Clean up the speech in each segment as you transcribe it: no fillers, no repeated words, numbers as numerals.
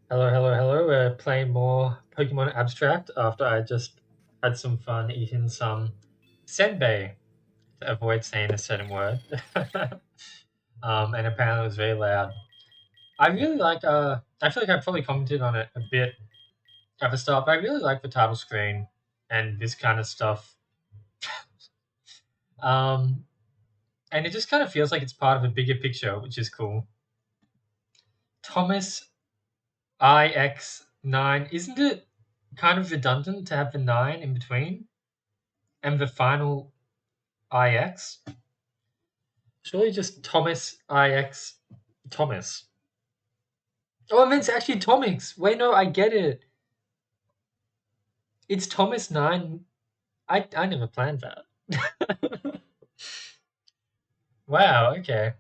Hello, hello, hello. We're playing more Pokemon Abstract after I just had some fun eating some senbei to avoid saying a certain word. And apparently it was very loud. I really like, I feel like I probably commented on it a bit at the start, but I really like the title screen and this kind of stuff. Um, and it just kind of feels like it's part of a bigger picture, which is cool. Thomas IX9, isn't it kind of redundant to have the 9 in between? And the final IX? Surely just Thomas IX Thomas. Oh, I meant it's actually Tomix. Wait, no, I get it. It's Thomas 9. I never planned that. Wow, okay.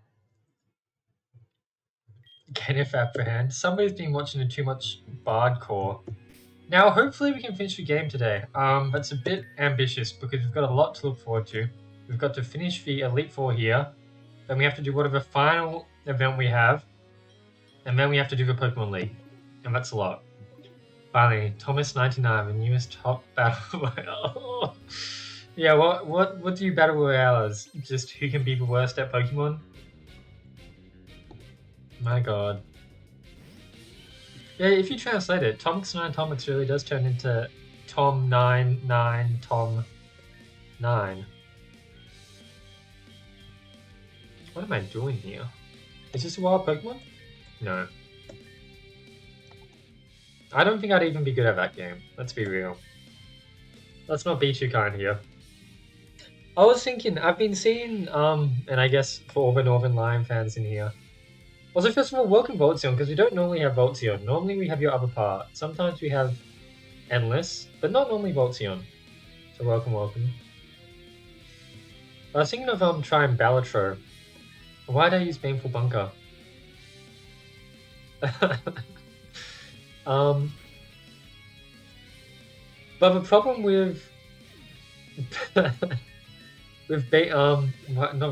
Kenneth apprehend. Somebody's been watching too much Bardcore. Now, hopefully we can finish the game today. That's a bit ambitious because we've got a lot to look forward to. We've got to finish the Elite Four here. Then we have to do whatever final event we have. And then we have to do the Pokemon League. And that's a lot. Finally, Thomas99, the newest top battle royale. Yeah, what do you battle royale as? Just who can be the worst at Pokemon? My god. Yeah, if you translate it, Tomix9 Tomix really does turn into Tom9 Tom 9. What am I doing here? Is this a wild Pokemon? No. I don't think I'd even be good at that game. Let's be real. Let's not be too kind here. I was thinking, I've been seeing, and I guess for all the Northern Lion fans in here. Also, first of all, welcome Voltzion, because we don't normally have Voltzion. Normally we have your other part. Sometimes we have Endless, but not normally Voltzion. So welcome, welcome. I was thinking of trying Balatro. Why'd I use Baneful Bunker? But the problem with not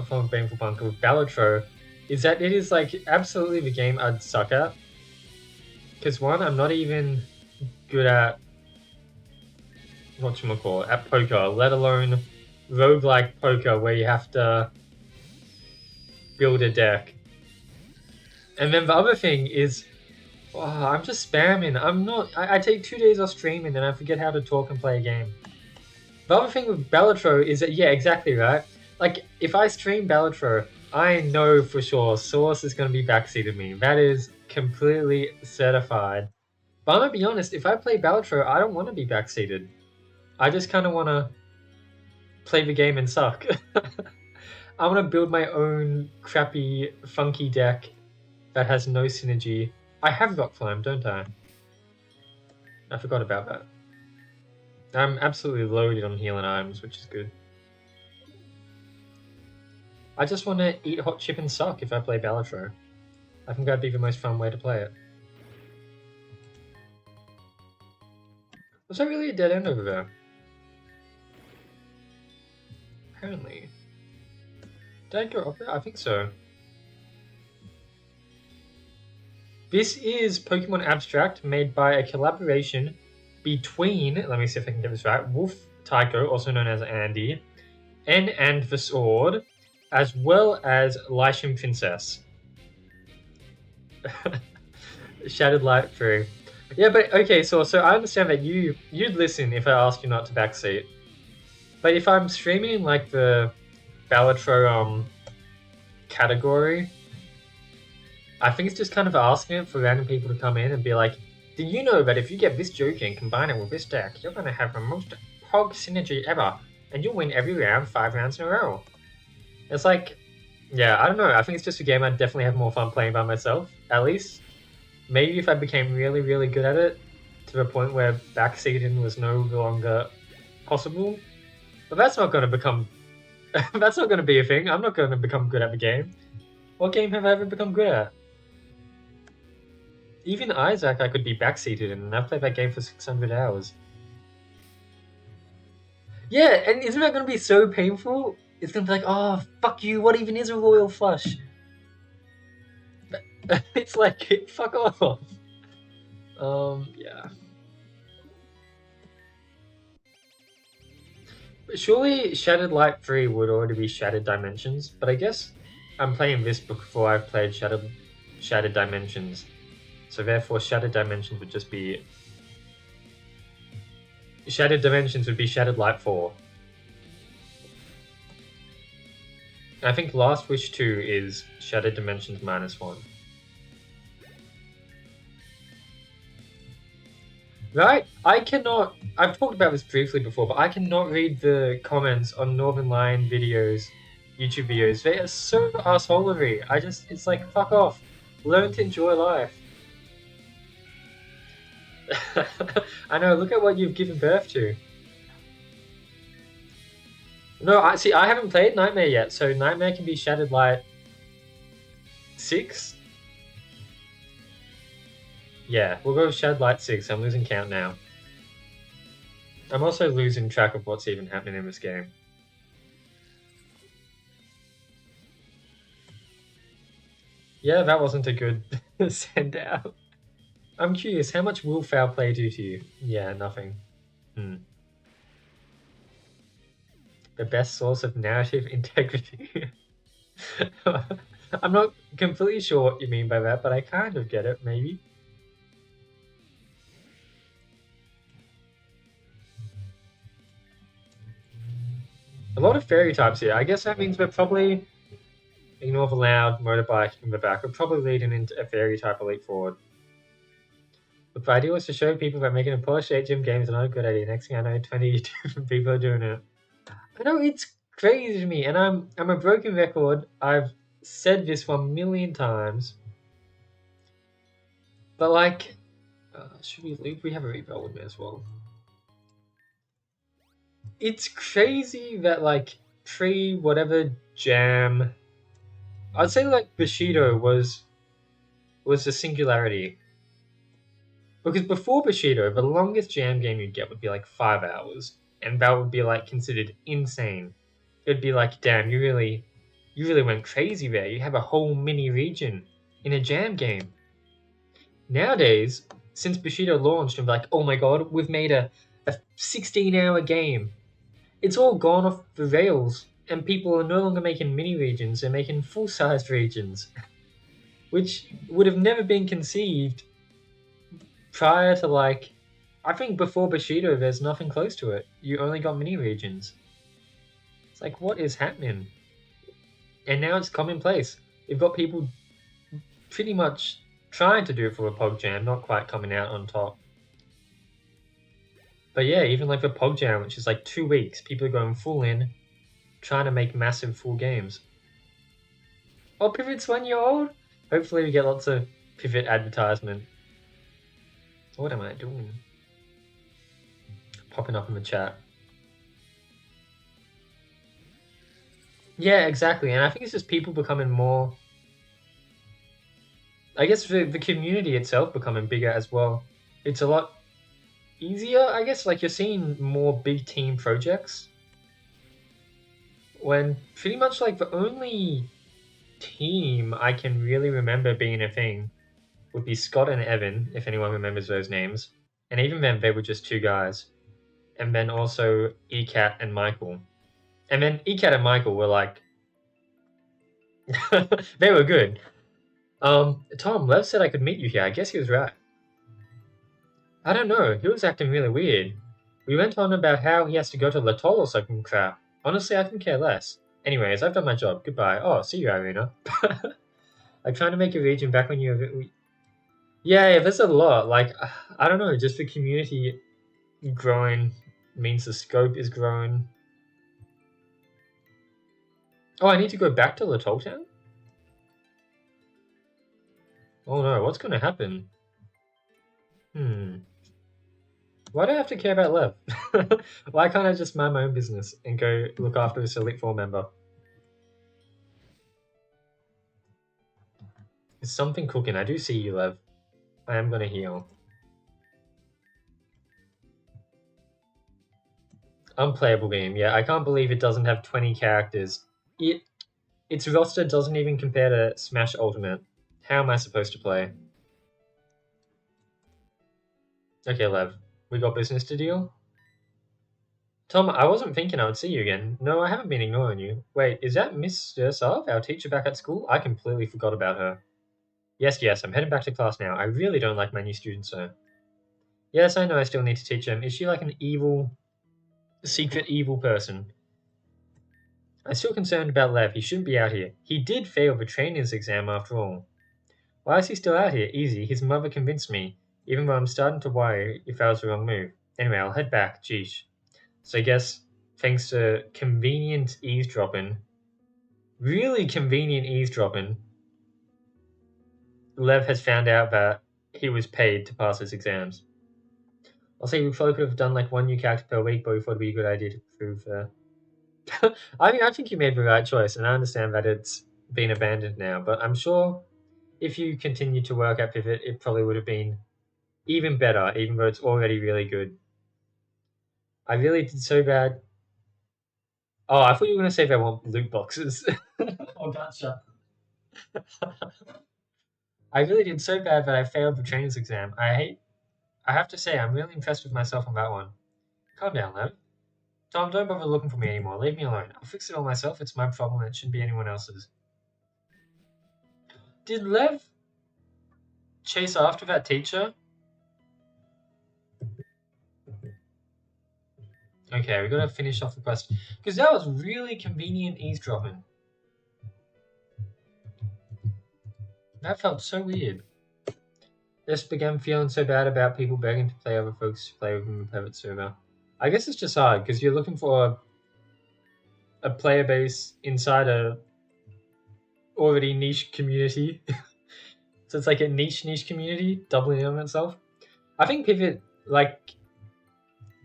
from Baneful Bunker, with Balatro, is that it is like absolutely the game I'd suck at. Because one, I'm not even good at whatchamacallit, at poker, let alone roguelike poker where you have to build a deck. And then the other thing is, I'm just spamming. I take 2 days off streaming and I forget how to talk and play a game. The other thing with Balatro is that, yeah, exactly right. Like, if I stream Balatro, I know for sure Source is going to be backseated me. That is completely certified. But I'm going to be honest, if I play Balatro, I don't want to be backseated. I just kind of want to play the game and suck. I want to build my own crappy, funky deck that has no synergy. I have Rock Climb, don't I? I forgot about that. I'm absolutely loaded on healing items, which is good. I just want to eat hot chip and suck if I play Balatro. I think that'd be the most fun way to play it. Was that really a dead end over there? Apparently. Did I go up there? I think so. This is Pokemon Abstract, made by a collaboration between, let me see if I can get this right, Wolf Tycho, also known as Andy, N and the Sword, as well as Lysham Princess. Shattered Light Tree. Yeah, but okay, so I understand that you'd listen if I asked you not to backseat. But if I'm streaming like the Balatro category, I think it's just kind of asking it for random people to come in and be like, do you know that if you get this Joker and combine it with this deck, you're gonna have the most Pog synergy ever, and you'll win every round 5 rounds in a row. It's like, yeah, I don't know. I think it's just a game I'd definitely have more fun playing by myself, at least. Maybe if I became really, really good at it, to the point where backseating was no longer possible. But that's not going to become... that's not going to be a thing. I'm not going to become good at the game. What game have I ever become good at? Even Isaac I could be backseated in, and I've played that game for 600 hours. Yeah, and isn't that going to be so painful? It's going to be like, oh, fuck you, what even is a Royal Flush? It's like, fuck off. Yeah. But surely Shattered Light 3 would already be Shattered Dimensions, but I guess I'm playing this before I've played Shattered Dimensions. So therefore Shattered Dimensions would just be... Shattered Dimensions would be Shattered Light 4. I think Last Wish 2 is Shattered Dimensions -1. Right? I cannot... I've talked about this briefly before, but I cannot read the comments on Northern Lion videos, YouTube videos. They are so assholery. It's like, fuck off. Learn to enjoy life. I know, look at what you've given birth to. No, I haven't played Nightmare yet, so Nightmare can be Shattered Light 6? Yeah, we'll go with Shattered Light 6. I'm losing count now. I'm also losing track of what's even happening in this game. Yeah, that wasn't a good send out. I'm curious, how much will foul play do to you? Yeah, nothing. The best source of narrative integrity. I'm not completely sure what you mean by that, but I kind of get it, maybe. A lot of fairy types here. I guess that means we're probably... Ignore the loud motorbike in the back. We're probably leading into a fairy type Elite Forward. The idea was to show people that making a Polish 8 gym game is not a good idea. Next thing I know, 20 different people are doing it. I know, it's crazy to me, and I'm a broken record. I've said this 1,000,000 times. But like, should we leave? We have a rebuild with me as well. It's crazy that like pre whatever jam, I'd say like Bushido was the singularity. Because before Bushido, the longest jam game you'd get would be like 5 hours, and that would be like considered insane. It'd be like, damn, you really went crazy there. You have a whole mini region in a jam game. Nowadays, since Bushido launched, I'm like, oh my god, we've made a 16-hour game. It's all gone off the rails, and people are no longer making mini regions, they're making full-sized regions. Which would have never been conceived prior to like... I think before Bushido, there's nothing close to it. You only got mini regions. It's like, what is happening? And now it's commonplace. You've got people pretty much trying to do it for a Pog Jam, not quite coming out on top. But yeah, even like the Pog Jam, which is like 2 weeks, people are going full in, trying to make massive full games. Oh, Pivot's 1 year old? Hopefully we get lots of Pivot advertisement. What am I doing? Popping up in the chat. Yeah, exactly. And I think it's just people becoming more... I guess the community itself becoming bigger as well. It's a lot easier, I guess. Like, you're seeing more big team projects. When pretty much like the only team I can really remember being a thing would be Scott and Evan, if anyone remembers those names. And even then, they were just 2 guys. And then also ECAT and Michael. And then ECAT and Michael were like... they were good. Tom, Lev said I could meet you here. I guess he was right. I don't know. He was acting really weird. We went on about how he has to go to Latol or some crap. Honestly, I can care less. Anyways, I've done my job. Goodbye. Oh, see you, Irina. I'm trying to make a region back when you... Yeah, there's a lot. Like, I don't know, just the community growing means the scope is growing. Oh, I need to go back to Latol Town? Oh no, what's going to happen? Why do I have to care about Lev? Why can't I just mind my own business and go look after this Elite 4 member? Is something cooking? I do see you, Lev. I am going to heal. Unplayable game. Yeah, I can't believe it doesn't have 20 characters. Its roster doesn't even compare to Smash Ultimate. How am I supposed to play? Okay, Lev, we got business to deal? Tom, I wasn't thinking I would see you again. No, I haven't been ignoring you. Wait, is that Miss Yursov, our teacher back at school? I completely forgot about her. Yes, yes, I'm heading back to class now. I really don't like my new students, sir. Yes, I know I still need to teach them. Is she like an evil, secret evil person? I'm still concerned about Lev. He shouldn't be out here. He did fail the trainer's exam after all. Why is he still out here? Easy. His mother convinced me, even though I'm starting to worry if that was the wrong move. Anyway, I'll head back. Geesh. So I guess thanks to convenient eavesdropping, really convenient eavesdropping, Lev has found out that he was paid to pass his exams. I'll say we probably could have done like one new character per week, but we thought it'd be a good idea to prove. I think you made the right choice, and I understand that it's been abandoned now. But I'm sure if you continued to work at Pivot, it probably would have been even better, even though it's already really good. I really did so bad. Oh, I thought you were going to say they want loot boxes. Oh, gotcha. I really did so bad that I failed the trainer's exam. I have to say, I'm really impressed with myself on that one. Calm down, Lev. Tom, don't bother looking for me anymore. Leave me alone. I'll fix it all myself. It's my problem and it shouldn't be anyone else's. Did Lev chase after that teacher? Okay, we gotta finish off the quest. Because that was really convenient eavesdropping. That felt so weird. Just began feeling so bad about people begging to play other folks to play with them in the private server. I guess it's just hard because you're looking for a player base inside a already niche community. So it's like a niche community doubling on itself. I think Pivot, like,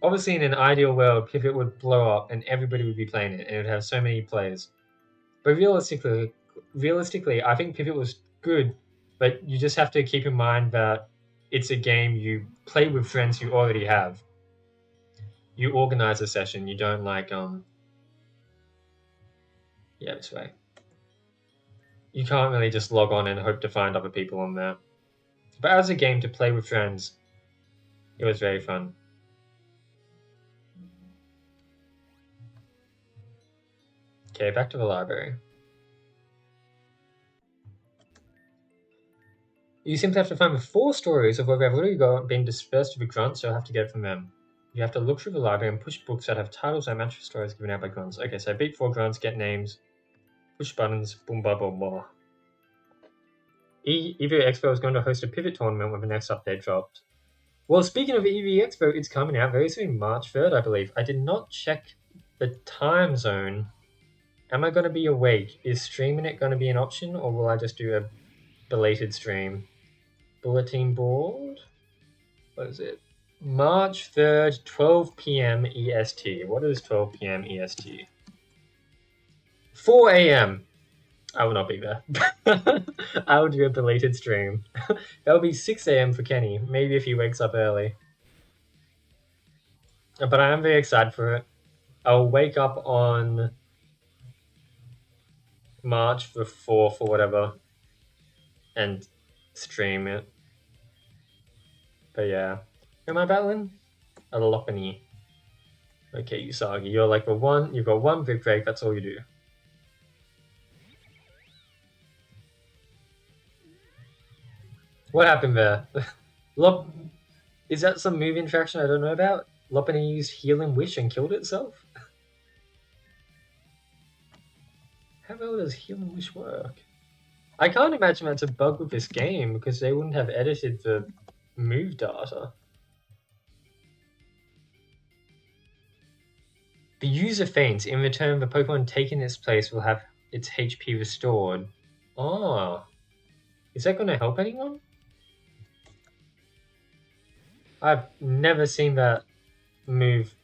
obviously in an ideal world, Pivot would blow up and everybody would be playing it and it would have so many players. But realistically, I think Pivot was good, but you just have to keep in mind that it's a game you play with friends you already have. You organize a session. You don't like yeah, this way. You can't really just log on and hope to find other people on there. But as a game to play with friends, it was very fun. Okay, back to the library. You simply have to find the 4 stories of where they've already been dispersed to the grunts, so you'll have to get it from them. You have to look through the library and push books that have titles that match the stories given out by grunts. Okay, so beat 4 grunts, get names, push buttons, boom, blah, blah, blah. EV Expo is going to host a pivot tournament when the next update dropped. Well, speaking of EV Expo, it's coming out very soon, March 3rd, I believe. I did not check the time zone. Am I going to be awake? Is streaming it going to be an option, or will I just do a belated stream? Bulletin board? What is it? March 3rd, 12 p.m. EST. What is 12 p.m. EST? 4 a.m. I will not be there. I will do a belated stream. That will be 6 a.m. for Kenny. Maybe if he wakes up early. But I am very excited for it. I'll wake up on March the 4th or whatever and stream it. But yeah. Who am I battling? A Lopunny. Okay, Usagi, you're like you've got one big break, that's all you do. What happened there? Is that some move interaction I don't know about? Lopunny used Healing Wish and killed itself? How well does Healing Wish work? I can't imagine that's a bug with this game because they wouldn't have edited the move data. The user faints. In return, the Pokemon taking its place will have its HP restored. Oh. Is that going to help anyone? I've never seen that move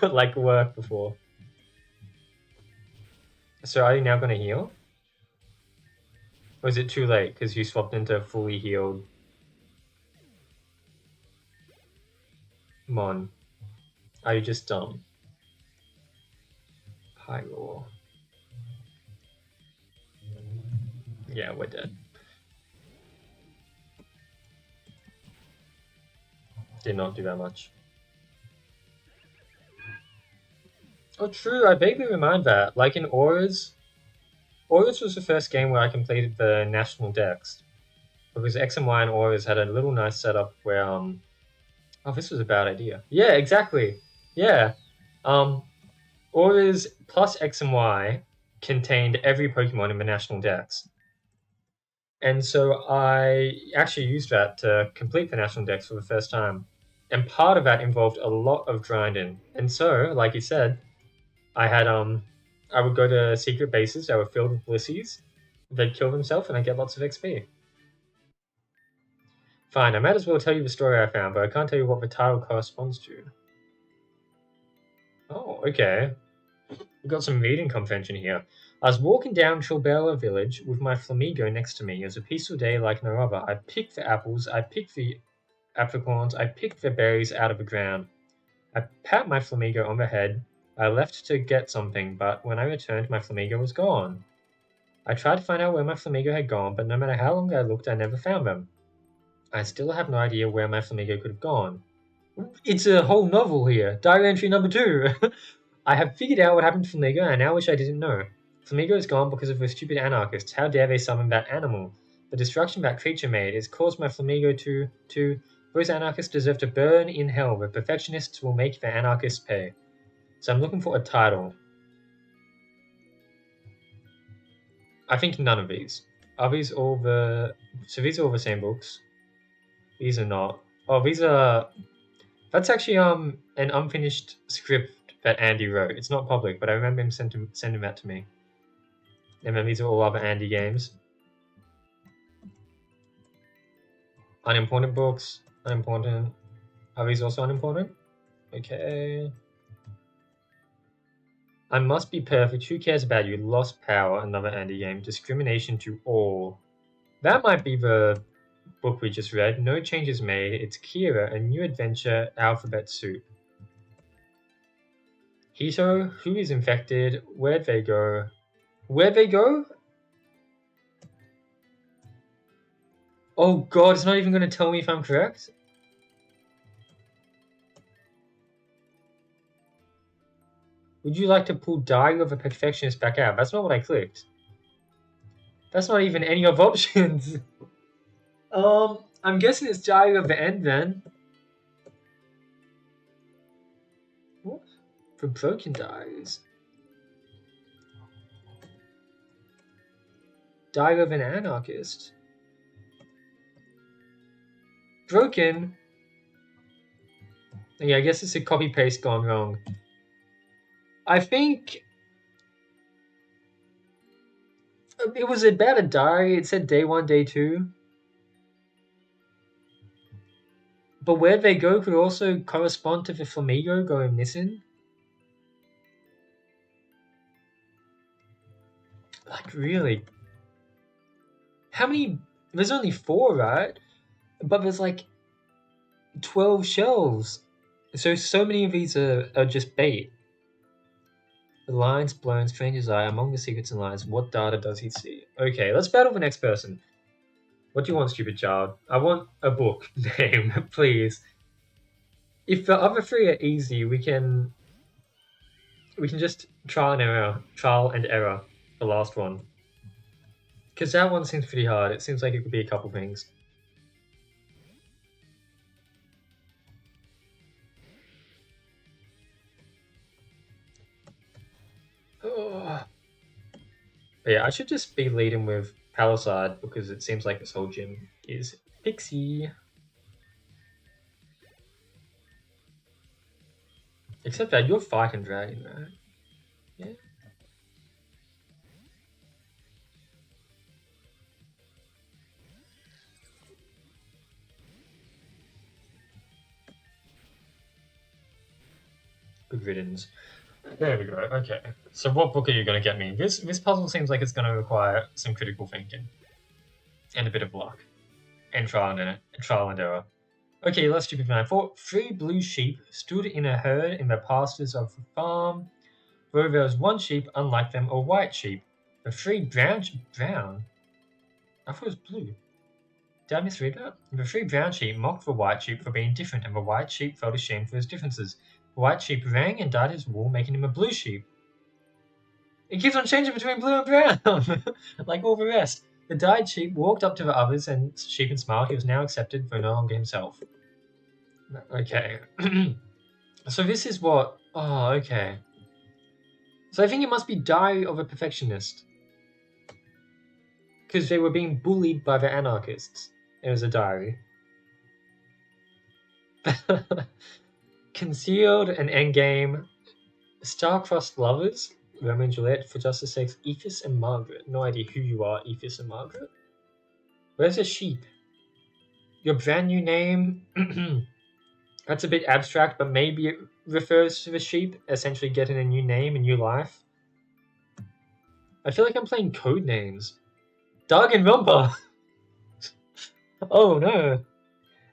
but like work before. So are you now going to heal? Or is it too late because you swapped into fully healed Mon? Are you just dumb? Pyro. Yeah, we're dead. did not do that much. Oh, true. I vaguely remember that. Like in Auras was the first game where I completed the national decks. Because X and Y and Auras had a little nice setup where, oh, this was a bad idea. Yeah, exactly. Yeah. Auras plus X and Y contained every Pokemon in the national decks. And so I actually used that to complete the national decks for the first time. And part of that involved a lot of grinding. And so, like you said, I would go to secret bases that were filled with Blissies. They'd kill themselves and I'd get lots of XP. Fine, I might as well tell you the story I found, but I can't tell you what the title corresponds to. Oh, okay. We've got some reading comprehension here. I was walking down Chilbella village with my Flamigo next to me. It was a peaceful day like no other. I picked the apples, I picked the apricorns, I picked the berries out of the ground. I pat my Flamigo on the head. I left to get something, but when I returned, my Flamigo was gone. I tried to find out where my Flamigo had gone, but no matter how long I looked, I never found them. I still have no idea where my Flamigo could have gone. It's a whole novel here. Diary entry number 2. I have figured out what happened to Flamigo, and I now wish I didn't know. Flamigo is gone because of the stupid anarchists. How dare they summon that animal? The destruction that creature made has caused my Flamigo to... Those anarchists deserve to burn in hell. The perfectionists will make the anarchists pay. So I'm looking for a title. I think none of these. Are these all the... So these are all the same books. These are not. Oh, these are... That's actually an unfinished script that Andy wrote. It's not public, but I remember him sending that to me. And then these are all other Andy games. Unimportant books. Unimportant. Are these also unimportant? Okay. I must be perfect. Who cares about you? Lost Power, another Andy game. Discrimination to all. That might be the book we just read. No changes made. It's Kira, a new adventure, alphabet soup. Hito, who is infected? Where'd they go? Where'd they go? Oh god, it's not even going to tell me if I'm correct? Would you like to pull Diary of a Perfectionist back out? That's not what I clicked. That's not even any of options. I'm guessing it's Diary of the End then. What? For broken diaries. Diary of an Anarchist. Broken? Yeah, I guess it's a copy-paste gone wrong. I think... It was about a diary. It said day 1, day 2. But where they go could also correspond to the Flamigo going missing. Like, really? How many... There's only 4, right? But there's like 12 shelves. So many of these are just bait. The lines blown, stranger's eye, among the secrets and lines, what data does he see? Okay, let's battle the next person. What do you want, stupid child? I want a book name, please. If the other 3 are easy, we can just trial and error the last one. Because that one seems pretty hard. It seems like it could be a couple things. Oh. But yeah, I should just be leading with Palisade because it seems like this whole gym is Pixie. Except that you're fighting Dragon, right? Yeah. Good riddance. There we go. Okay. So what book are you going to get me? This puzzle seems like it's going to require some critical thinking. And a bit of luck. And trial and error. Okay, let's stupid man. 3 blue sheep stood in a herd in the pastures of the farm. Though there was 1 sheep, unlike them, a white sheep. The 3 brown? I thought it was blue. Did I misread that? The three brown sheep mocked the white sheep for being different, and the white sheep felt ashamed for his differences. The white sheep rang and dyed his wool, making him a blue sheep. It keeps on changing between blue and brown, like all the rest. The dyed sheep walked up to the others and sheep and smiled. He was now accepted, though no longer himself. Okay. So this is what... Oh, okay. So I think it must be Diary of a Perfectionist. Because they were being bullied by the anarchists. It was a diary. Concealed an endgame. Star-crossed lovers. Romeo and Juliet, for justice sakes, Ethis and Margaret. No idea who you are, Ethis and Margaret. Where's the sheep? Your brand new name. That's a bit abstract, but maybe it refers to the sheep essentially getting a new name, a new life. I feel like I'm playing code names. Doug and Romper. Oh no.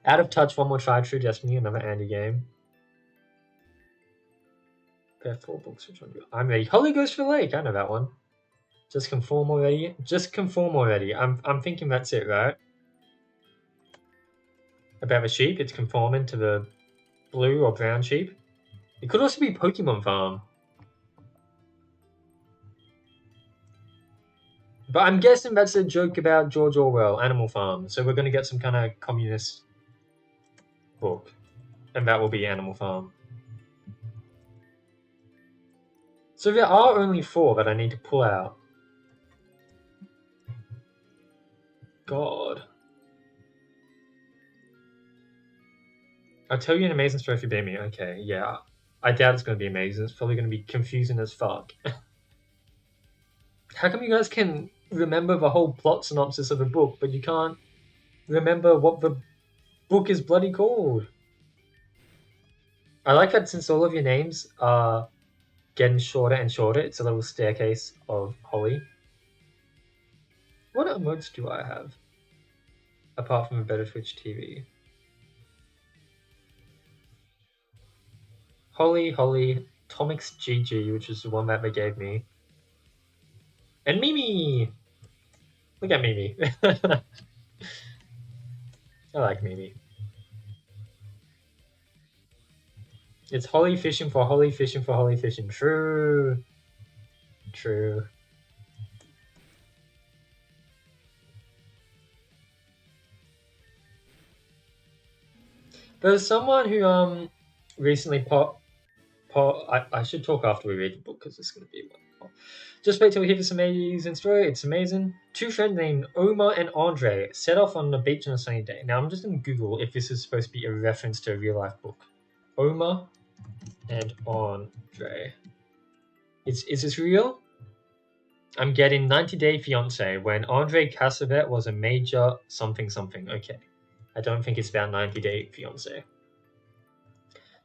Out of Touch, One More Try, True Destiny, another Andy game. There are 4 books. Which one do I'm ready. Holy Ghost for the Lake. I know that one. Just conform already. Just conform already. I'm thinking that's it, right? About the sheep, it's conforming to the blue or brown sheep. It could also be Pokemon Farm. But I'm guessing that's a joke about George Orwell, Animal Farm. So we're going to get some kind of communist book. And that will be Animal Farm. So there are only 4 that I need to pull out. God. I'll tell you an amazing story if you beat me. Okay, yeah. I doubt it's going to be amazing. It's probably going to be confusing as fuck. How come you guys can remember the whole plot synopsis of the book, but you can't remember what the book is bloody called? I like that since all of your names are getting shorter and shorter, it's a little staircase of Holly. What emotes do I have? Apart from a better Twitch TV. Holly, Tomix GG, which is the one that they gave me. And Mimi! Look at Mimi. I like Mimi. It's Holly fishing for Holly fishing for Holly fishing. True. True. There's someone who recently I should talk after we read the book because it's going to be one. Just wait till we hear this amazing story. It's amazing. 2 friends named Omar and Andre set off on the beach on a sunny day. Now I'm just going to Google if this is supposed to be a reference to a real life book. Omar and Andre. Is this real? I'm getting 90 Day Fiancé when Andre Cassavet was a major something something. Okay. I don't think it's about 90 Day Fiancé.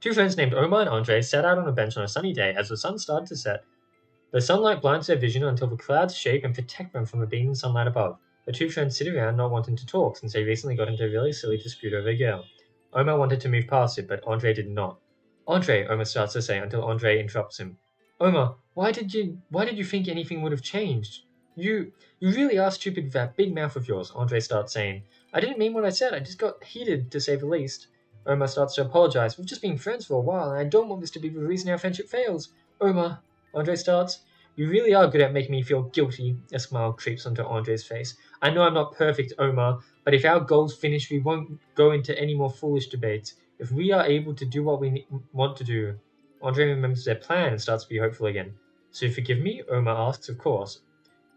2 friends named Omar and Andre sat out on a bench on a sunny day as the sun started to set. The sunlight blinds their vision until the clouds shape and protect them from the beaming sunlight above. The 2 friends sit around not wanting to talk since they recently got into a really silly dispute over a girl. Omar wanted to move past it, but Andre did not. Andre, Omar starts to say until Andre interrupts him. Omar, why did you think anything would have changed? You really are stupid with that big mouth of yours, Andre starts saying. I didn't mean what I said, I just got heated, to say the least. Omar starts to apologize. We've just been friends for a while, and I don't want this to be the reason our friendship fails. Omar, Andre starts. You really are good at making me feel guilty. A smile creeps onto Andre's face. I know I'm not perfect, Omar, but if our goal's finished, we won't go into any more foolish debates. If we are able to do what we want to do. Andre remembers their plan and starts to be hopeful again. So you forgive me? Omar asks, of course.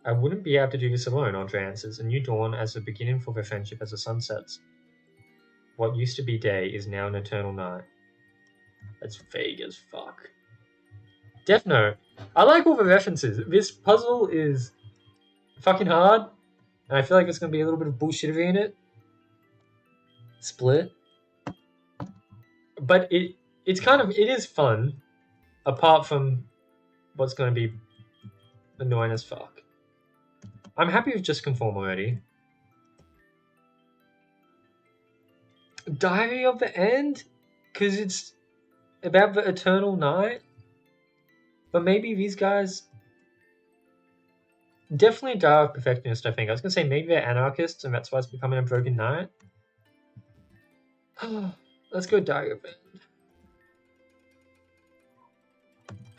I wouldn't be able to do this alone, Andre answers. A new dawn as the beginning for their friendship as the sun sets. What used to be day is now an eternal night. That's vague as fuck. Death Note. I like all the references. This puzzle is fucking hard, and I feel like there's going to be a little bit of bullshittery in it. Split. But it is fun, apart from what's going to be annoying as fuck. I'm happy with Just Conform already. Diary of the End? Because it's about the eternal night? But maybe these guys... Definitely Dark Perfectionist, I think. I was gonna say maybe they're anarchists and that's why it's becoming a broken knight. Let's go Dire Event.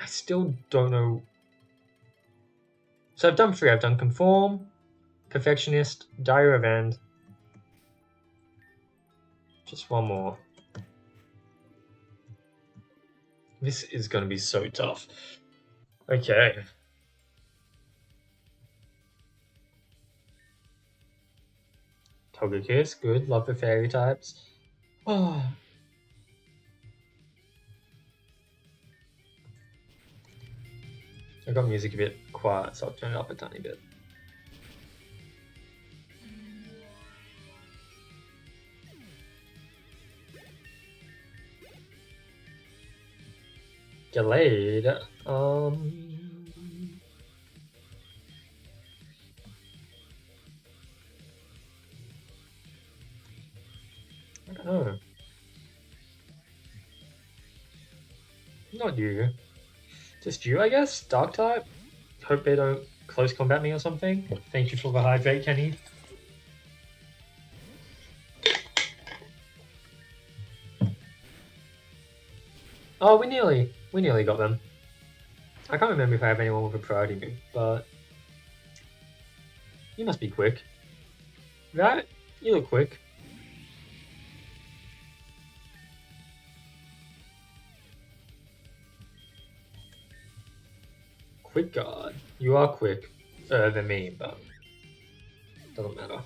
I still don't know. So I've done 3. I've done Conform, Perfectionist, Dire Event. Just one more. This is gonna be so tough. Okay. Togekiss, good. Love the fairy types. Oh. I got music a bit quiet, so I'll turn it up a tiny bit. Delayed. I don't know. Not you. Just you, I guess? Dark type? Hope they don't close combat me or something. Thank you for the hydrate, Kenny. Oh, we nearly got them. I can't remember if I have anyone with a priority move, but you must be quick. Right? You look quick. Quick guard. You are quick. Than me, but doesn't matter.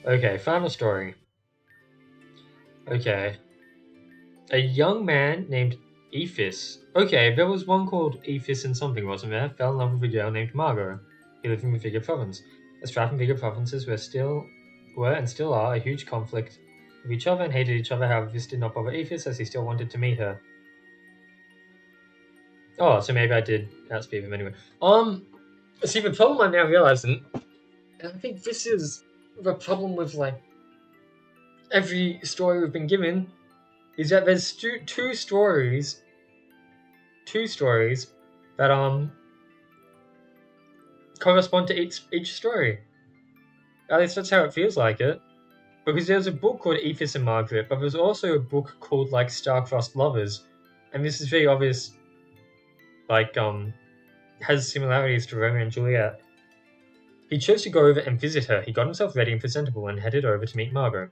Okay, final story. Okay. A young man named Ephis. Okay, there was one called Ephis and something, wasn't there? Fell in love with a girl named Margot. He lived in the Vigor province. The strife and Vigor provinces were and still are a huge conflict with each other and hated each other. However, this did not bother Ephis as he still wanted to meet her. Oh, so maybe I did outspeed him anyway. See, the problem I'm now realizing, and I think this is the problem with like every story we've been given, is that there's two stories that correspond to each story. At least that's how it feels like it. Because there's a book called Ephis and Margaret, but there's also a book called like Star-Crossed Lovers, and this is very obvious. Like has similarities to Romeo and Juliet. He chose to go over and visit her. He got himself ready and presentable and headed over to meet Margot.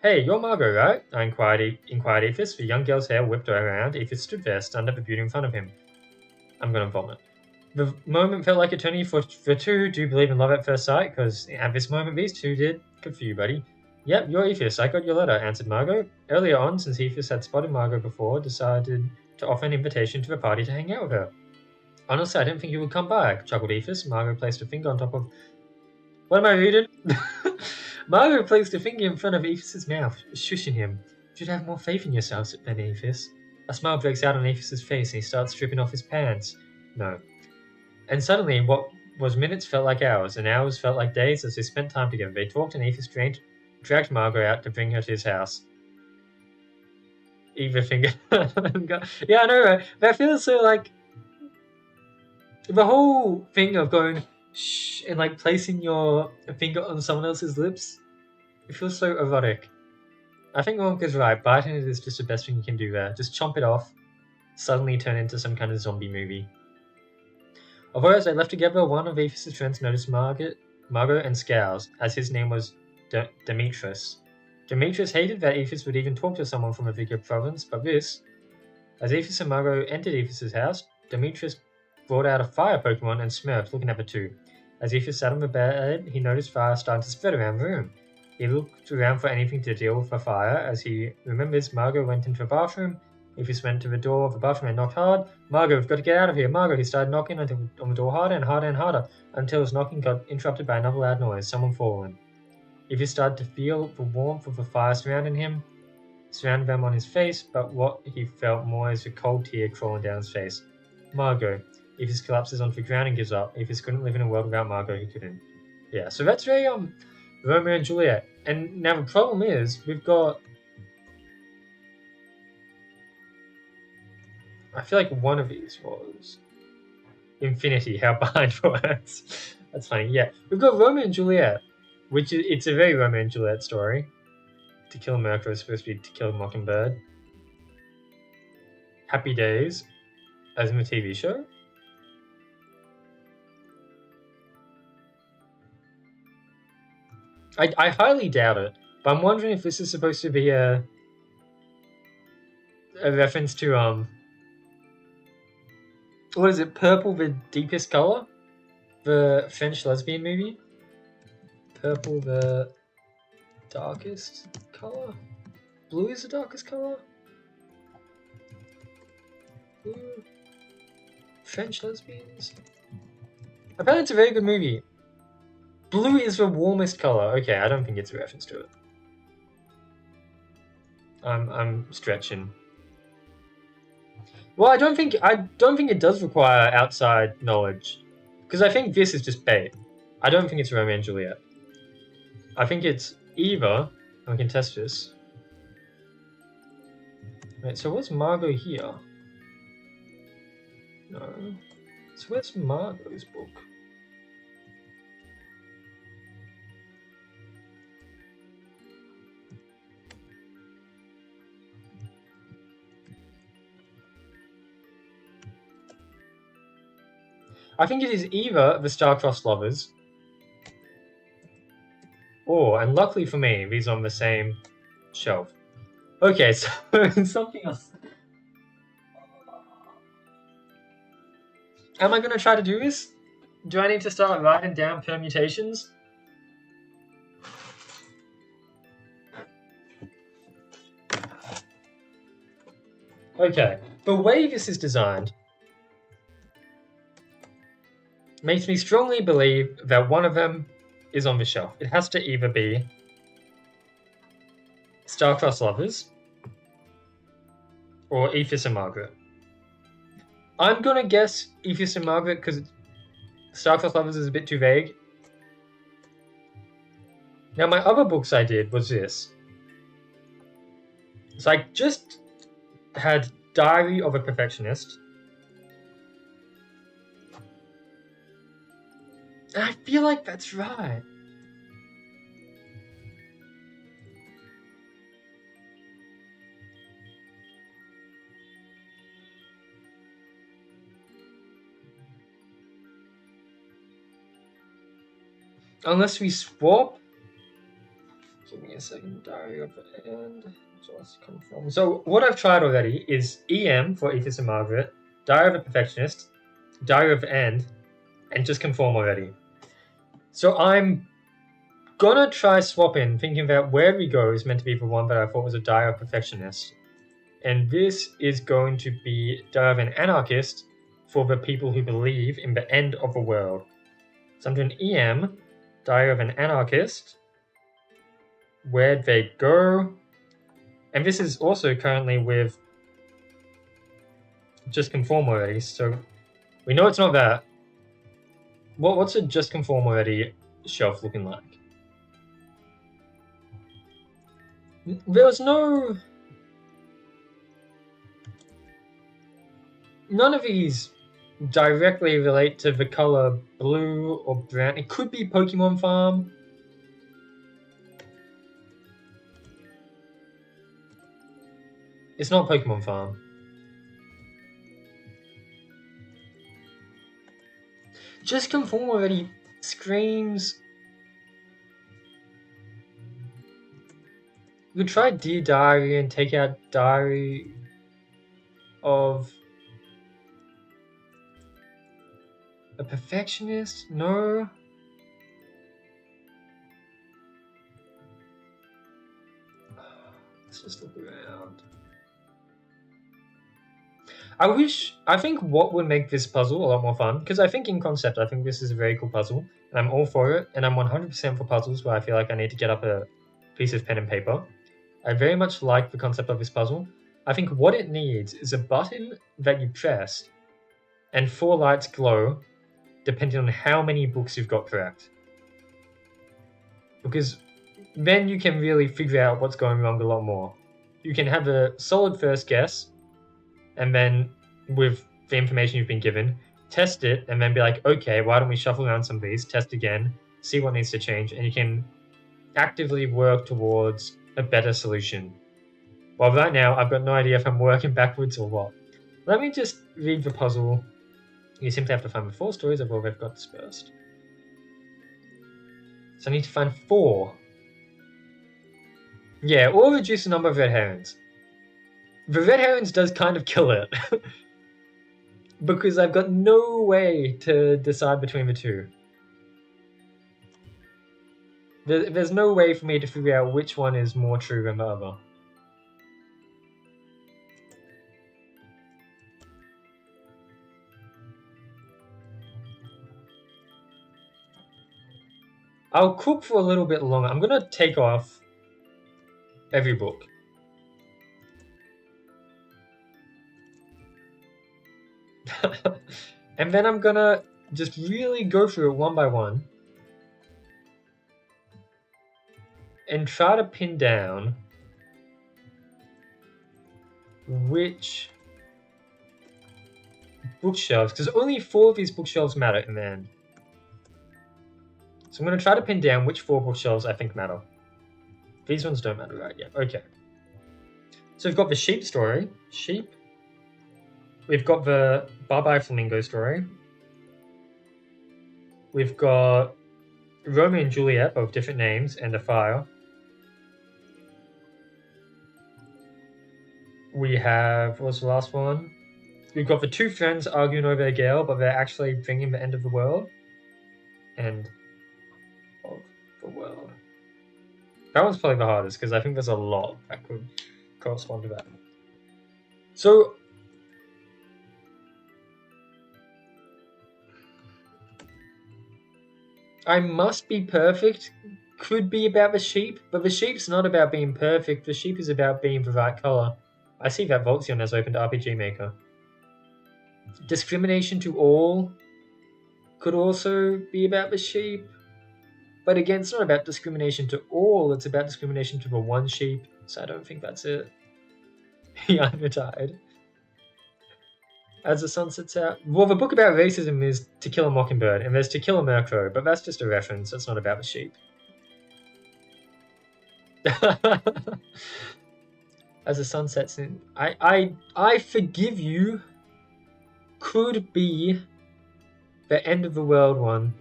Hey, you're Margot, right? I inquired Ephis. The young girl's hair whipped around. Ephis stood there, stunned at the beauty in front of him. I'm gonna vomit. The moment felt like eternity for two. Do you believe in love at first sight? Because at this moment, these two did. Good for you, buddy. Yep, you're Ephis. I got your letter, answered Margot. Earlier on, since Ephis had spotted Margot before, decided to offer an invitation to the party to hang out with her. Honestly, I didn't think you would come back, chuckled Ephis. Margot placed a finger on top of... What am I reading? Margot placed a finger in front of Ephis' mouth, shushing him. You should have more faith in yourself, said Ephis. A smile breaks out on Ephis' face and he starts stripping off his pants. No. And suddenly, what was minutes felt like hours, and hours felt like days as they spent time together. They talked and Ephis dragged Margot out to bring her to his house. Either finger... Yeah, I know, right? That feels so like... The whole thing of going shh and like placing your finger on someone else's lips, it feels so erotic. I think Wonka's right. Biting it is just the best thing you can do there. Just chomp it off, suddenly turn into some kind of zombie movie. Although as they left together, one of Ephis' friends noticed Margot and scowls, as his name was Demetrius. Demetrius hated that Ephis would even talk to someone from a Vigor province, but this... As Ephis and Margot entered Ephis' house, Demetrius brought out a fire Pokemon and smirked, looking at the two. As Ephis sat on the bed, he noticed fire starting to spread around the room. He looked around for anything to deal with the fire. As he remembers, Margot went into the bathroom. Ephis went to the door of the bathroom and knocked hard. Margot, we've got to get out of here. Margot, he started knocking on the door harder and harder and harder, until his knocking got interrupted by another loud noise, someone falling. Ephis started to feel the warmth of the fire surrounding them on his face, but what he felt more is a cold tear crawling down his face. Margot. Ephis collapses onto the ground and gives up. Ephis couldn't live in a world without Margot, he couldn't. Yeah, so that's very, Romeo and Juliet. And now the problem is, we've got... I feel like one of these was... infinity how behind works. That's funny. Yeah, we've got Romeo and Juliet, which it's a very Romeo and Juliet story. To Kill a Mockingbird is supposed to be To Kill a Mockingbird. Happy Days, as in the TV show. I highly doubt it, but I'm wondering if this is supposed to be a reference to what is it? Purple, the Deepest Color, the French lesbian movie. Purple, the darkest color. Blue is the darkest color. Blue. French lesbians. Apparently, it's a very good movie. Blue is the warmest color. Okay, I don't think it's a reference to it. I'm stretching. Well, I don't think it does require outside knowledge, because I think this is just bait. I don't think it's Romeo and Juliet. I think it's either. We can test this. Wait, so what's Margot here? No. So where's Margot's book? I think it is either the Star-Crossed Lovers, or, and luckily for me, these are on the same shelf. Okay, so something else. Am I going to try to do this? Do I need to start writing down permutations? Okay, the way this is designed makes me strongly believe that one of them is on the shelf. It has to either be Star-Crossed Lovers or Ethius and Margaret. I'm gonna guess Ethius and Margaret because Star-Crossed Lovers is a bit too vague. Now, my other books I did was this. So I just had Diary of a Perfectionist. And I feel like that's right. Unless we swap. Give me a second. Diary of the End. So let's confirm. So what I've tried already is EM for Ethius and Margaret, Diary of a Perfectionist, Diary of the End, and just conform already. So I'm gonna try swapping, thinking that Where We Go is meant to be the one that I thought was a Diary of a Perfectionist. And this is going to be Diary of an Anarchist for the people who believe in the end of the world. So I'm doing EM, Diary of an Anarchist, Where They Go. And this is also currently with Just Conform already, so we know it's not that. What's a Just Conform already shelf looking like? There was no... None of these directly relate to the color blue or brown. It could be Pokemon Farm. It's not Pokemon Farm. Just Conform already screams. You could try Dear Diary and take out Diary of a Perfectionist? No. Let's just look around. I think what would make this puzzle a lot more fun, because I think in concept, I think this is a very cool puzzle, and I'm all for it, and I'm 100% for puzzles where I feel like I need to get up a piece of pen and paper. I very much like the concept of this puzzle. I think what it needs is a button that you press, and 4 lights glow, depending on how many books you've got correct. Because then you can really figure out what's going wrong a lot more. You can have a solid first guess, and then with the information you've been given, test it, and then be like, okay, why don't we shuffle around some of these, test again, see what needs to change, and you can actively work towards a better solution. Well, right now, I've got no idea if I'm working backwards or what. Let me just read the puzzle. You simply have to find the 4 stories of all they've got dispersed. So I need to find 4. Yeah, or reduce the number of red herrings. The red herrings does kind of kill it. Because I've got no way to decide between the two. There's no way for me to figure out which one is more true than the other. I'll cook for a little bit longer. I'm gonna take off every book. And then I'm gonna just really go through it one by one and try to pin down which bookshelves, because only 4 of these bookshelves matter in the end. So I'm going to try to pin down which 4 bookshelves I think matter. These ones don't matter right yet. Okay. So we've got the sheep story. Sheep. We've got the Bye-Bye Flamingo story. We've got Romeo and Juliet, both different names, and the fire. We have, what's the last one? We've got the 2 friends arguing over a gale, but they're actually bringing the end of the world. End of the world. That one's probably the hardest, because I think there's a lot that could correspond to that. So, I must be perfect could be about the sheep, but the sheep's not about being perfect. The sheep is about being the right color. I see that Volxion has opened RPG Maker. Discrimination to all could also be about the sheep. But again, it's not about discrimination to all, it's about discrimination to the one sheep, so I don't think that's it. Young retired. As the sun sets out. Well, the book about racism is To Kill a Mockingbird, and there's To Kill a Murkrow, but that's just a reference, it's not about the sheep. As the sun sets in. I forgive you could be the end of the world one.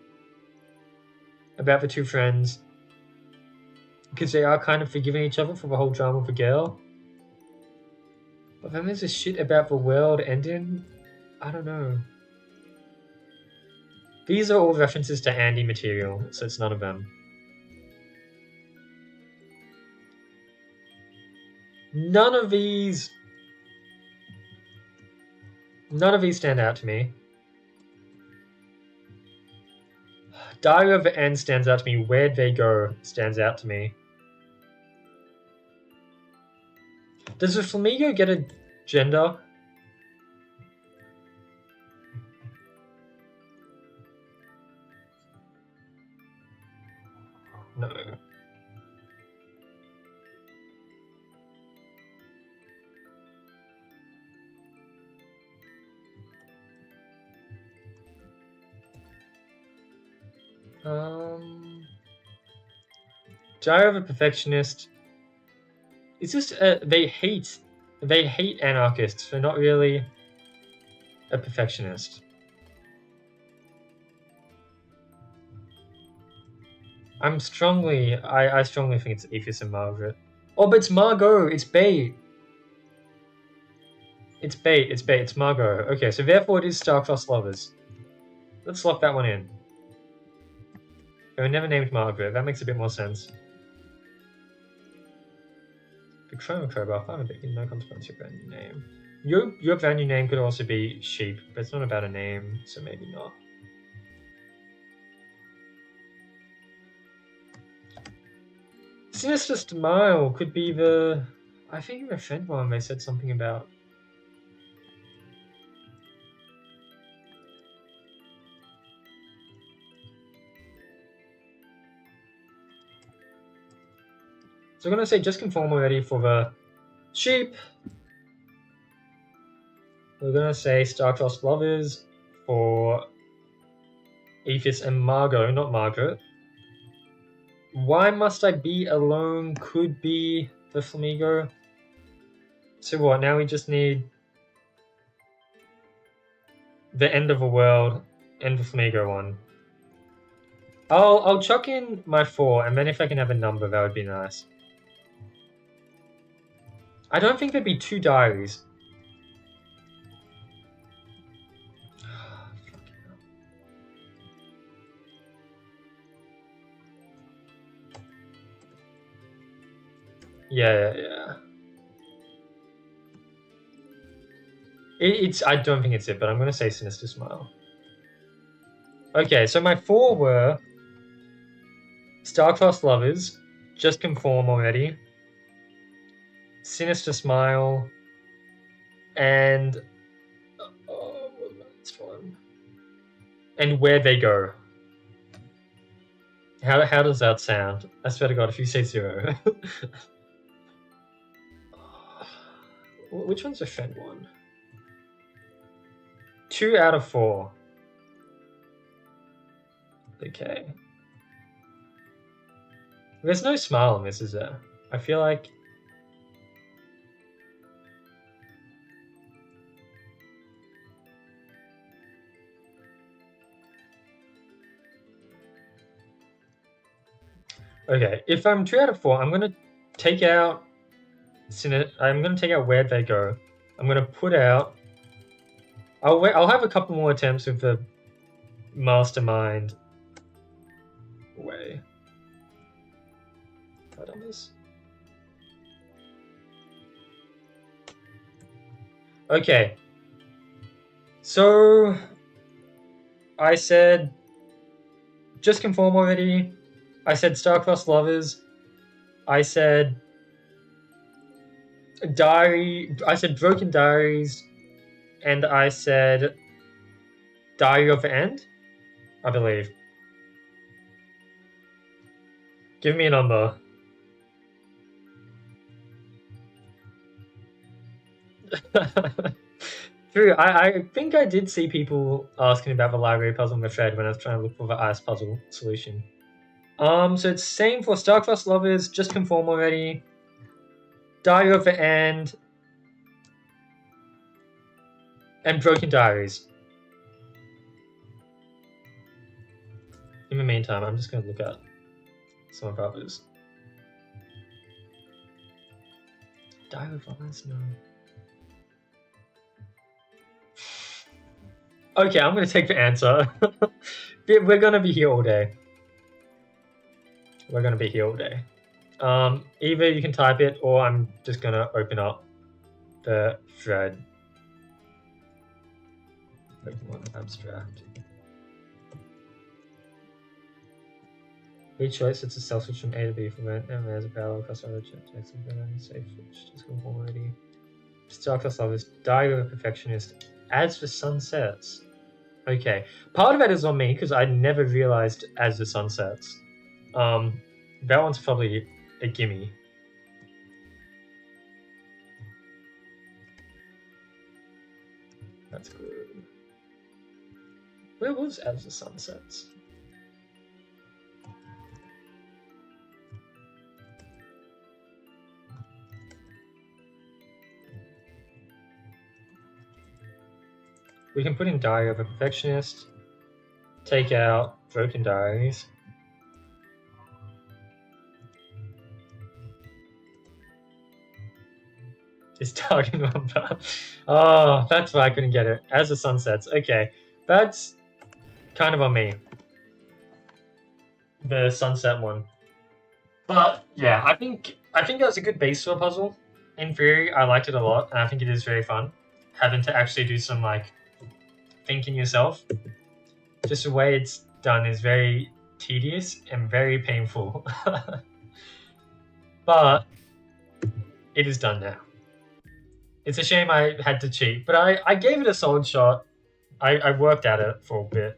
About the 2 friends. Because they are kind of forgiving each other for the whole drama of the girl. But then there's this shit about the world ending. I don't know. These are all references to Andy material, so it's none of them. None of these stand out to me. Diary of the End stands out to me. Where'd They Go stands out to me. Does the flamingo get a gender? No. Diary of a Perfectionist. It's just they hate anarchists. They're not really a perfectionist. I strongly think it's Aethys and Margaret. Oh, but it's Margot. It's bait. It's Margot. Okay, so therefore it is Star-Crossed Lovers. Let's lock that one in. They were never named Margaret. That makes a bit more sense. The Chroma Crowbar, found a bit no consequence your brand new name. Your brand new name could also be Sheep, but it's not about a name, so maybe not. Sinister Smile could be the... I think in the friend one they said something about... So I'm going to say just conform already for the sheep. We're going to say Star-Crossed Lovers or Aethys and Margot, not Margaret. Why Must I Be Alone could be the Flamigo. So what, now we just need the End of a World and the Flamigo one. I'll chuck in my 4, and then if I can have a number, that would be nice. I don't think there'd be 2 diaries. Yeah. I don't think it's it, but I'm gonna say Sinister Smile. Okay, so my 4 were Star-Crossed Lovers, Just Conform Already, Sinister Smile, and what was the one? And Where They Go. How does that sound? I swear to God, if you say 0. Which one's the friend one? 2 out of 4. Okay. There's no smile in this, is there? I feel like... Okay, if I'm 2 out of 4, I'm gonna take out... I'm gonna take out Where'd They Go. I'm gonna put out... I'll have a couple more attempts with the Mastermind way. Have I done this? Okay. So I said Just Conform Already. I said Star-Crossed Lovers. I said Diary. I said Broken Diaries. And I said Diary of the End, I believe. Give me a number. True, I think I did see people asking about the library puzzle in the thread when I was trying to look for the ice puzzle solution. So it's same for Star-Crossed Lovers, Just Conform Already, Diary of the End, and Broken Diaries. In the meantime, I'm just going to look at some of others. Diary of Others? No. Okay, I'm going to take the answer. We're going to be here all day. We're going to be here all day. Either you can type it, or I'm just going to open up the thread. Pokémon abstract. Each choice it's a cell switch from A to B from it, and there's a parallel across other checks and then safe switch. Just conform already. Star-Crossed Lovers, Diary of a Perfectionist, As the Sun Sets. Okay, part of that is on me because I never realized As the Sun Sets. That one's probably a gimme. That's good. Where was As the Sun Sets? We can put in Diary of a Perfectionist, take out Broken Diaries. Is target number. Oh, that's why I couldn't get it. As the Sun Sets. Okay, that's kind of on me. The sunset one. But yeah, I think that was a good base for a puzzle. In theory, I liked it a lot, and I think it is very fun having to actually do some like thinking yourself. Just the way it's done is very tedious and very painful. But it is done now. It's a shame I had to cheat, but I gave it a solid shot. I worked at it for a bit.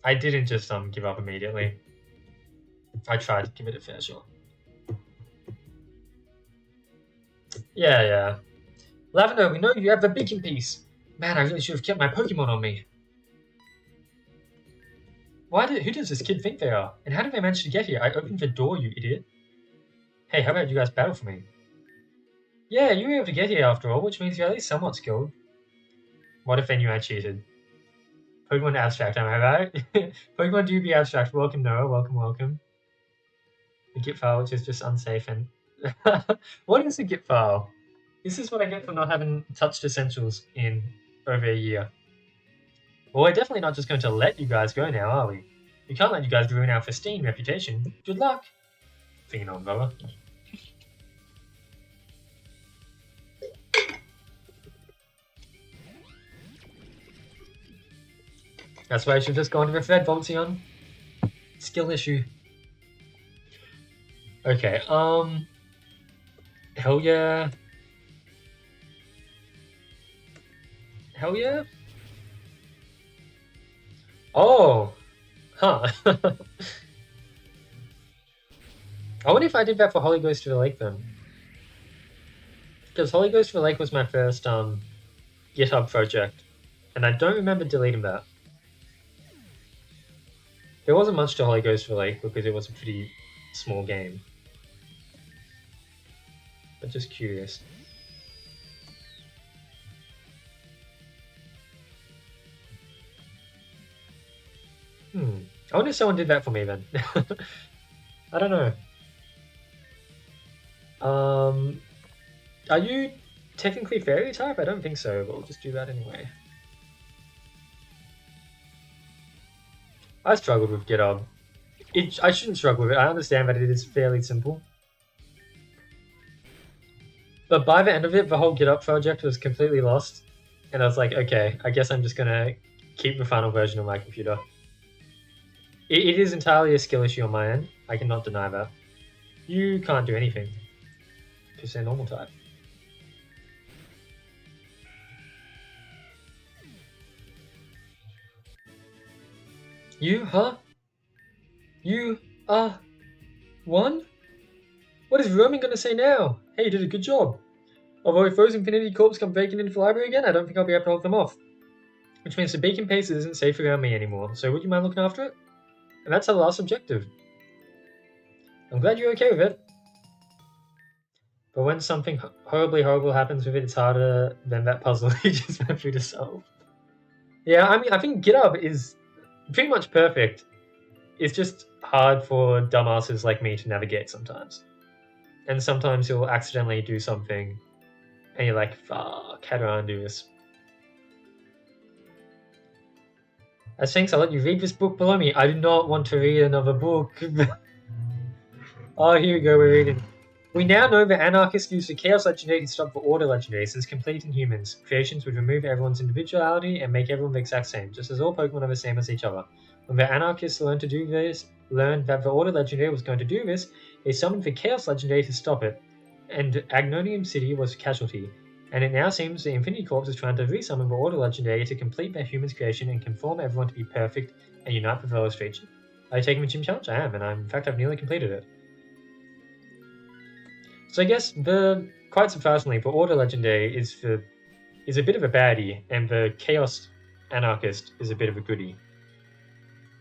I didn't just give up immediately. I tried to give it a fair shot. Yeah. Lavender, we know you have the beacon piece. Man, I really should have kept my Pokemon on me. Who does this kid think they are? And how did they manage to get here? I opened the door, you idiot. Hey, how about you guys battle for me? Yeah, you were able to get here after all, which means you're at least somewhat skilled. What if they knew I cheated? Pokemon abstract, am I right? Pokemon do be abstract. Welcome, Noah. Welcome, welcome. The git file, which is just unsafe and... What is a git file? This is what I get for not having touched Essentials in over a year. Well, we're definitely not just going to let you guys go now, are we? We can't let you guys ruin our pristine reputation. Good luck. Thinking on, brother. That's why I should just go into the Red Voltion. Skill issue. Okay, hell yeah. Hell yeah? Oh! Huh. I wonder if I did that for Holy Ghost to the Lake then. Because Holy Ghost to the Lake was my first GitHub project. And I don't remember deleting that. There wasn't much to Holy Ghost to the Lake because it was a pretty small game. But just curious. I wonder if someone did that for me then. I don't know. Are you technically fairy type? I don't think so, but we'll just do that anyway. I struggled with GitHub. I shouldn't struggle with it. I understand that it is fairly simple. But by the end of it, the whole GitHub project was completely lost. And I was like, okay, I guess I'm just gonna keep the final version on my computer. It is entirely a skill issue on my end. I cannot deny that. You can't do anything. Because they're normal type. You, huh? You are one? What is Roman gonna say now? Hey, you did a good job. Although if those Infinity Corps come breaking into the library again, I don't think I'll be able to hold them off. Which means the beacon pace isn't safe around me anymore, so would you mind looking after it? And that's our last objective. I'm glad you're okay with it. But when something horribly horrible happens with it, it's harder than that puzzle you just went through to solve. Yeah, I mean, I think GitHub is pretty much perfect. It's just hard for dumbasses like me to navigate sometimes. And sometimes you'll accidentally do something and you're like, fuck, how do I undo this? As thanks, I'll let you read this book below me. I do not want to read another book. Oh, here we go, we're reading. We now know that anarchists use the Chaos Legendary to stop the Order Legendary, since completing humans. Creations would remove everyone's individuality and make everyone the exact same, just as all Pokemon are the same as each other. When the anarchists learned that the Order Legendary was going to do this, they summoned the Chaos Legendary to stop it, and Agnonium City was a casualty. And it now seems the Infinity Corps is trying to resummon the Order Legendary to complete their human's creation and conform everyone to be perfect and unite the fellow streets. Are you taking the gym challenge? I am, and in fact I've nearly completed it. So I guess quite surprisingly, the Order Legendary is a bit of a baddie, and the Chaos Anarchist is a bit of a goodie.